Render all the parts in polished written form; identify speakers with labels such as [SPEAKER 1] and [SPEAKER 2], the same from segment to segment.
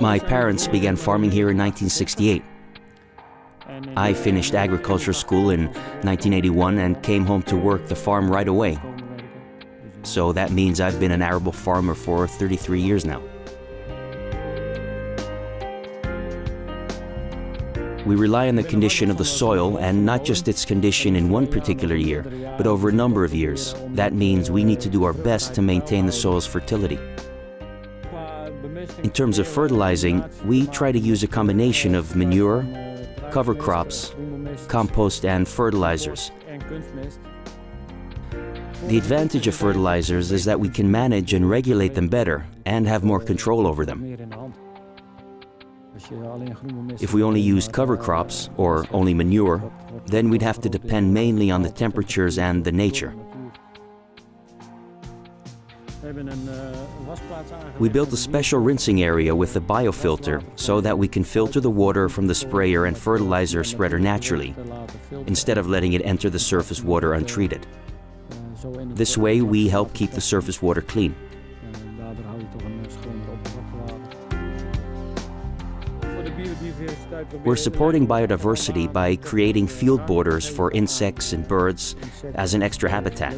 [SPEAKER 1] My parents began farming here in 1968. I finished agriculture school in 1981 and came home to work the farm right away. So that means I've been an arable farmer for 33 years now. We rely on the condition of the soil, and not just its condition in one particular year, but over a number of years. That means we need to do our best to maintain the soil's fertility. In terms of fertilizing, we try to use a combination of manure, cover crops, compost and fertilizers. The advantage of fertilizers is that we can manage and regulate them better and have more control over them. If we only use cover crops or only manure, then we'd have to depend mainly on the temperatures and the nature. We built a special rinsing area with a biofilter so that we can filter the water from the sprayer and fertilizer spreader naturally, instead of letting it enter the surface water untreated. This way we help keep the surface water clean. We're supporting biodiversity by creating field borders for insects and birds as an extra habitat.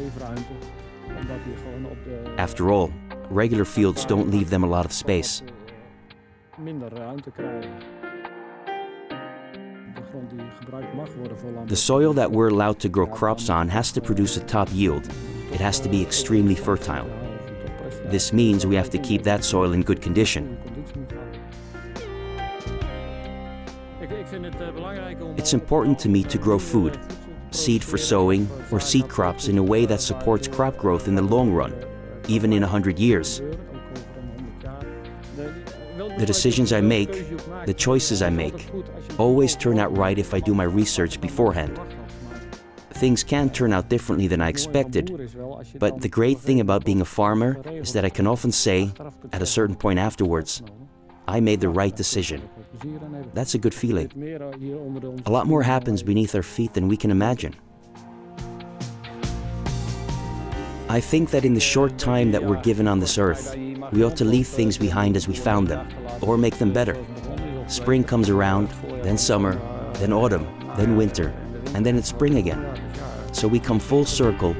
[SPEAKER 1] After all, regular fields don't leave them a lot of space. The soil that we're allowed to grow crops on has to produce a top yield. It has to be extremely fertile. This means we have to keep that soil in good condition. It's important to me to grow food, seed for sowing, or seed crops in a way that supports crop growth in the long run, even in 100 years. The decisions I make, the choices I make, always turn out right if I do my research beforehand. Things can turn out differently than I expected, but the great thing about being a farmer is that I can often say, at a certain point afterwards, I made the right decision. That's a good feeling. A lot more happens beneath our feet than we can imagine. I think that in the short time that we're given on this earth, we ought to leave things behind as we found them, or make them better. Spring comes around, then summer, then autumn, then winter, and then it's spring again. So we come full circle,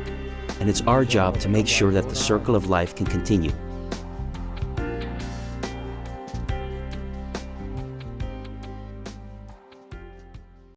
[SPEAKER 1] and it's our job to make sure that the circle of life can continue.